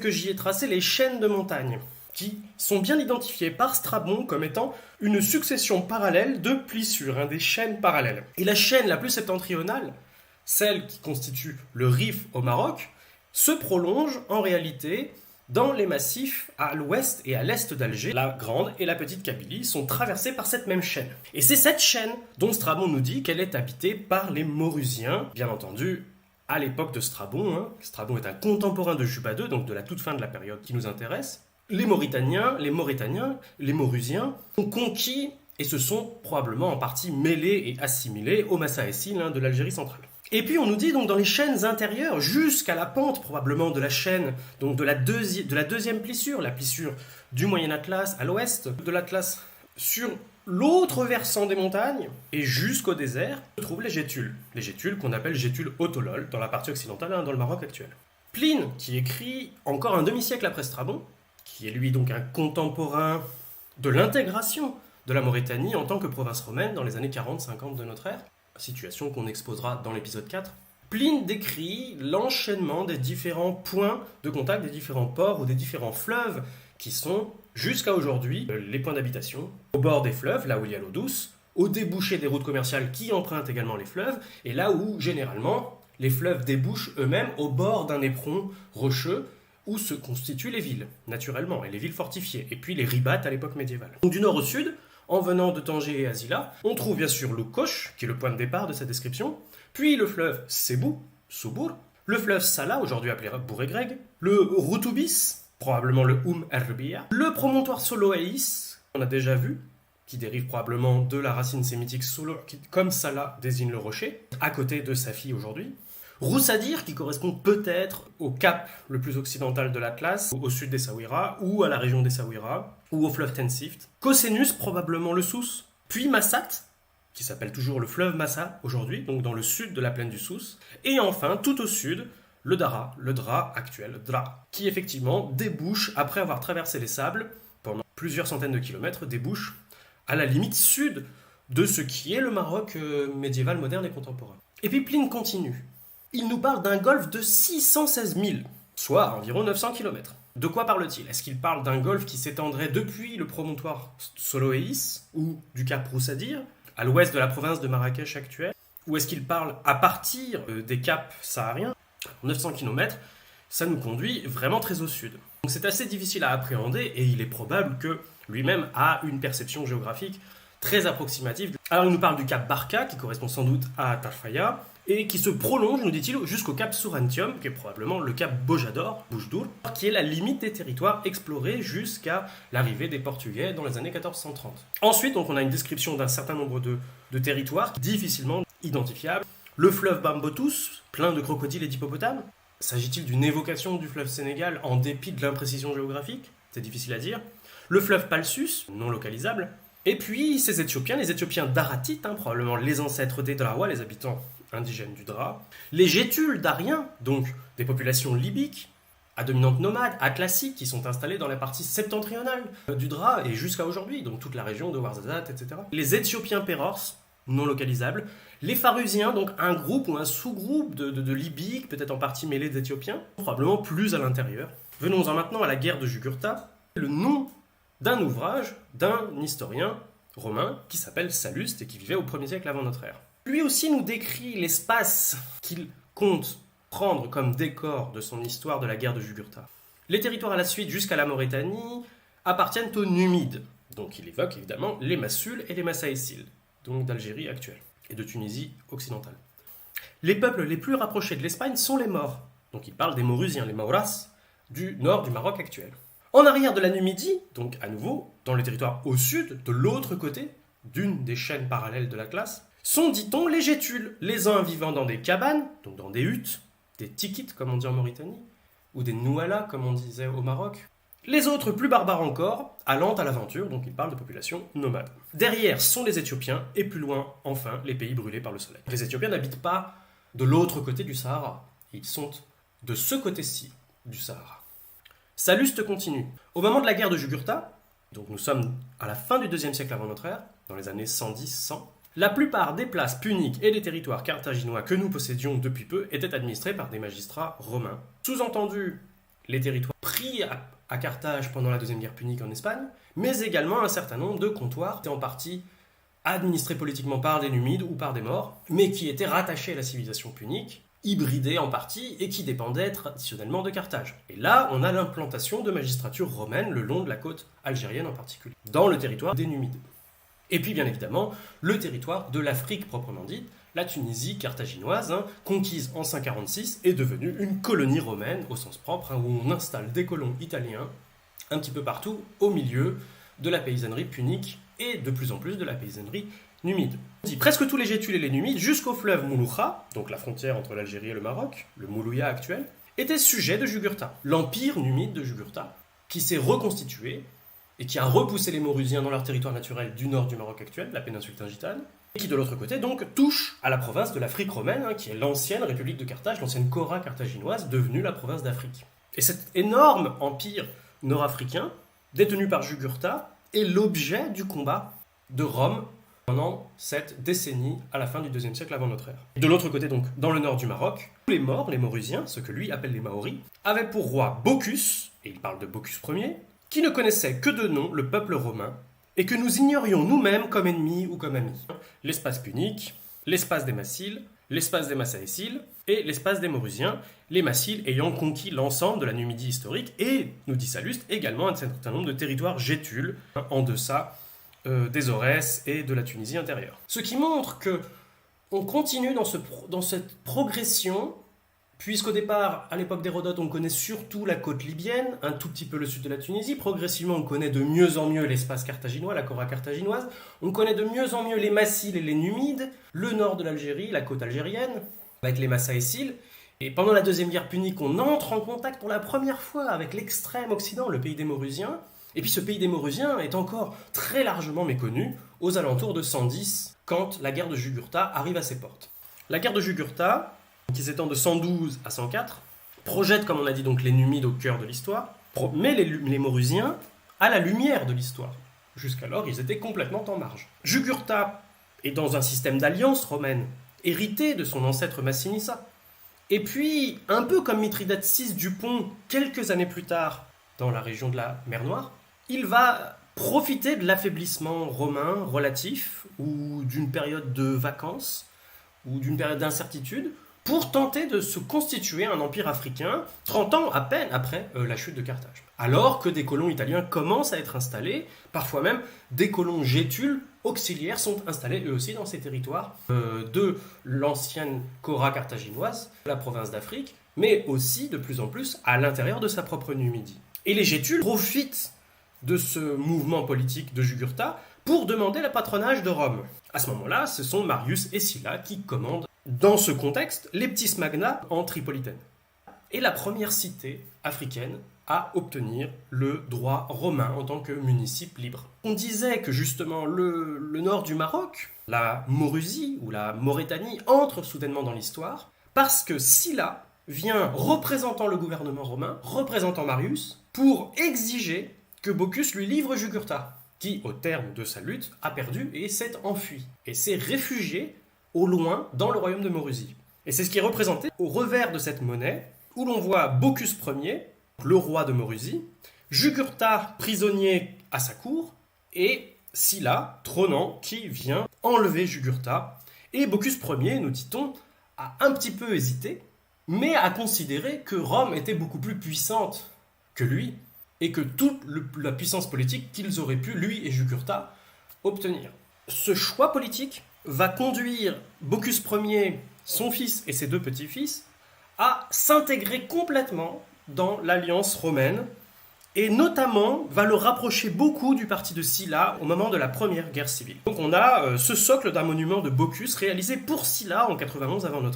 que j'y ai tracé les chaînes de montagnes, qui sont bien identifiées par Strabon comme étant une succession parallèle de plissures, des chaînes parallèles. Et la chaîne la plus septentrionale, celle qui constitue le Rif au Maroc, se prolonge en réalité dans les massifs à l'ouest et à l'est d'Alger. La grande et la petite Kabylie sont traversées par cette même chaîne. Et c'est cette chaîne dont Strabon nous dit qu'elle est habitée par les Maurusiens, bien entendu, à l'époque de Strabon. Strabon est un contemporain de Juba II, donc de la toute fin de la période qui nous intéresse. Les Maurusiens ont conquis et se sont probablement en partie mêlés et assimilés aux Massaécies de l'Algérie centrale. Et puis on nous dit donc dans les chaînes intérieures, jusqu'à la pente probablement de la chaîne, donc de la deuxième plissure, la plissure du Moyen Atlas à l'ouest de l'Atlas, sur l'autre versant des montagnes, et jusqu'au désert, se trouvent les Gétules. Les Gétules qu'on appelle Gétules Autolol, dans la partie occidentale, dans le Maroc actuel. Pline, qui écrit encore un demi-siècle après Strabon, qui est lui donc un contemporain de l'intégration de la Mauritanie en tant que province romaine dans les années 40-50 de notre ère, situation qu'on exposera dans l'épisode 4. Pline décrit l'enchaînement des différents points de contact, des différents ports ou des différents fleuves qui sont, jusqu'à aujourd'hui, les points d'habitation, au bord des fleuves, là où il y a l'eau douce, au débouché des routes commerciales qui empruntent également les fleuves, et là où, généralement, les fleuves débouchent eux-mêmes au bord d'un éperon rocheux où se constituent les villes, naturellement, et les villes fortifiées, et puis les ribats à l'époque médiévale. Donc, du nord au sud, en venant de Tanger et Azila, on trouve bien sûr l'Oukosh, qui est le point de départ de cette description, puis le fleuve Sebou, Soubour, le fleuve Sala, aujourd'hui appelé Bourg-et-Greg, le Routoubis, probablement le Erbiya, le promontoire Soloaïs, qu'on a déjà vu, qui dérive probablement de la racine sémitique Solo, qui, comme Sala désigne le rocher, à côté de Safi aujourd'hui, Roussadir, qui correspond peut-être au cap le plus occidental de l'Atlas, au sud des Saouira, ou à la région des Saouira, ou au fleuve Tensift. Cosenus, probablement le Souss. Puis Massat, qui s'appelle toujours le fleuve Massa aujourd'hui, donc dans le sud de la plaine du Souss. Et enfin, tout au sud, le Dara, le Dra actuel, le Dra, qui effectivement débouche, après avoir traversé les sables, pendant plusieurs centaines de kilomètres, débouche à la limite sud de ce qui est le Maroc médiéval, moderne et contemporain. Et puis Pline continue. Il nous parle d'un golfe de 616 000, soit environ 900 km. De quoi parle-t-il? Est-ce qu'il parle d'un golfe qui s'étendrait depuis le promontoire Soloéis ou du cap Roussadir, à l'ouest de la province de Marrakech actuelle? Ou est-ce qu'il parle à partir des caps sahariens? 900 km, ça nous conduit vraiment très au sud. Donc c'est assez difficile à appréhender et il est probable que lui-même a une perception géographique très approximative. Alors il nous parle du cap Barka, qui correspond sans doute à Tarfaya, et qui se prolonge, nous dit-il, jusqu'au cap Sourantium, qui est probablement le cap Bojador, Boujdour, qui est la limite des territoires explorés jusqu'à l'arrivée des Portugais dans les années 1430. Ensuite, donc, on a une description d'un certain nombre de territoires difficilement identifiables. Le fleuve Bambotous, plein de crocodiles et d'hippopotames. S'agit-il d'une évocation du fleuve Sénégal en dépit de l'imprécision géographique? C'est difficile à dire. Le fleuve Palsus, non localisable. Et puis ces Éthiopiens, les Éthiopiens daratites, probablement les ancêtres des Drawa, les habitants indigènes du Dra. Les Gétules d'Ariens, donc des populations libyques, à dominante nomade, atlassiques, qui sont installées dans la partie septentrionale du Dra et jusqu'à aujourd'hui, donc toute la région de Ouarzazate, etc. Les Éthiopiens Péros, non localisables. Les Pharusiens, donc un groupe ou un sous-groupe de Libyques, peut-être en partie mêlés d'Éthiopiens, probablement plus à l'intérieur. Venons-en maintenant à la guerre de Jugurtha, le nom d'un ouvrage d'un historien romain qui s'appelle Salluste et qui vivait au 1er siècle avant notre ère. Lui aussi nous décrit l'espace qu'il compte prendre comme décor de son histoire de la guerre de Jugurtha. Les territoires à la suite jusqu'à la Mauritanie appartiennent aux Numides, donc il évoque évidemment les Massuls et les Massaéciles, donc d'Algérie actuelle et de Tunisie occidentale. Les peuples les plus rapprochés de l'Espagne sont les Maures, donc il parle des Maurusiens, les Mauras, du nord du Maroc actuel. En arrière de la Numidie, donc à nouveau, dans le territoire au sud, de l'autre côté, d'une des chaînes parallèles de l'Atlas, sont, dit-on, les Gétules, les uns vivant dans des cabanes, donc dans des huttes, des tikites comme on dit en Mauritanie, ou des nouala comme on disait au Maroc. Les autres, plus barbares encore, allant à l'aventure, donc ils parlent de populations nomades. Derrière sont les Éthiopiens, et plus loin, enfin, les pays brûlés par le soleil. Les Éthiopiens n'habitent pas de l'autre côté du Sahara, ils sont de ce côté-ci du Sahara. Salluste continue. Au moment de la guerre de Jugurtha, donc nous sommes à la fin du 2e siècle avant notre ère, dans les années 110-100, la plupart des places puniques et des territoires carthaginois que nous possédions depuis peu étaient administrés par des magistrats romains. Sous-entendu, les territoires pris pris à Carthage pendant la Deuxième Guerre punique en Espagne, mais également un certain nombre de comptoirs qui étaient en partie administrés politiquement par des Numides ou par des Maures, mais qui étaient rattachés à la civilisation punique, hybridés en partie et qui dépendaient traditionnellement de Carthage. Et là, on a l'implantation de magistrature romaine le long de la côte algérienne en particulier, dans le territoire des Numides. Et puis bien évidemment, le territoire de l'Afrique proprement dite, la Tunisie carthaginoise, conquise en 546, est devenue une colonie romaine au sens propre, où on installe des colons italiens un petit peu partout au milieu de la paysannerie punique et de plus en plus de la paysannerie numide. On dit presque tous les Gétules et les Numides, jusqu'au fleuve Mouloucha, donc la frontière entre l'Algérie et le Maroc, le Moulouya actuel, étaient sujets de Jugurtha, l'empire numide de Jugurtha, qui s'est reconstitué et qui a repoussé les Maurusiens dans leur territoire naturel du nord du Maroc actuel, la péninsule Tingitane, et qui de l'autre côté donc touche à la province de l'Afrique romaine, qui est l'ancienne République de Carthage, l'ancienne Cora carthaginoise, devenue la province d'Afrique. Et cet énorme empire nord-africain, détenu par Jugurtha, est l'objet du combat de Rome pendant cette décennie à la fin du IIe siècle avant notre ère. De l'autre côté donc, dans le nord du Maroc, les Maures, les Maurusiens, ce que lui appelle les Maoris, avaient pour roi Bocchus, et il parle de Bocchus Ier, qui ne connaissait que de nom le peuple romain, et que nous ignorions nous-mêmes comme ennemis ou comme amis. L'espace punique, l'espace des Massiles, l'espace des Massaéciles et l'espace des Maurusiens, les Massiles ayant conquis l'ensemble de la Numidie historique et, nous dit Salluste, également un certain nombre de territoires gétules en deçà des Aurès et de la Tunisie intérieure. Ce qui montre que on continue dans cette progression, puisqu'au départ, à l'époque d'Hérodote, on connaît surtout la côte libyenne, un tout petit peu le sud de la Tunisie. Progressivement, on connaît de mieux en mieux l'espace carthaginois, la Cora carthaginoise. On connaît de mieux en mieux les Massiles et les Numides, le nord de l'Algérie, la côte algérienne, avec les Massaéciles. Et pendant la Deuxième Guerre punique, on entre en contact pour la première fois avec l'extrême occident, le pays des Maurusiens. Et puis ce pays des Maurusiens est encore très largement méconnu aux alentours de 110, quand la guerre de Jugurtha arrive à ses portes. La guerre de Jugurtha, qui s'étend de 112 à 104, projette, comme on a dit, donc les Numides au cœur de l'histoire, mais les Maurusiens à la lumière de l'histoire. Jusqu'alors, ils étaient complètement en marge. Jugurtha est dans un système d'alliance romaine, hérité de son ancêtre Massinissa. Et puis, un peu comme Mithridate VI du Pont, quelques années plus tard, dans la région de la mer Noire, il va profiter de l'affaiblissement romain relatif, ou d'une période de vacances, ou d'une période d'incertitude, pour tenter de se constituer un empire africain 30 ans à peine après la chute de Carthage. Alors que des colons italiens commencent à être installés, parfois même des colons gétules auxiliaires sont installés eux aussi dans ces territoires de l'ancienne Cora carthaginoise, la province d'Afrique, mais aussi de plus en plus à l'intérieur de sa propre Numidie. Et les Gétules profitent de ce mouvement politique de Jugurtha pour demander le patronage de Rome. À ce moment-là, ce sont Marius et Sylla qui commandent, dans ce contexte, les petits magnats en Tripolitaine. Et la première cité africaine à obtenir le droit romain en tant que municipe libre. On disait que justement le nord du Maroc, la Maurusie ou la Maurétanie, entre soudainement dans l'histoire parce que Sylla vient représentant le gouvernement romain, représentant Marius, pour exiger que Bocchus lui livre Jugurtha, qui, au terme de sa lutte, a perdu et s'est enfui, et s'est réfugié au loin dans le royaume de Maurusie. Et c'est ce qui est représenté au revers de cette monnaie, où l'on voit Bocchus Ier, le roi de Maurusie, Jugurtha prisonnier à sa cour, et Sylla, trônant, qui vient enlever Jugurtha. Et Bocchus Ier, nous dit-on, a un petit peu hésité, mais a considéré que Rome était beaucoup plus puissante que lui, et que toute la puissance politique qu'ils auraient pu, lui et Jugurtha, obtenir. Ce choix politique va conduire Bocchus Ier, son fils et ses deux petits-fils, à s'intégrer complètement dans l'alliance romaine, et notamment va le rapprocher beaucoup du parti de Sylla au moment de la première guerre civile. Donc on a ce socle d'un monument de Bocchus réalisé pour Sylla en 91 avant notre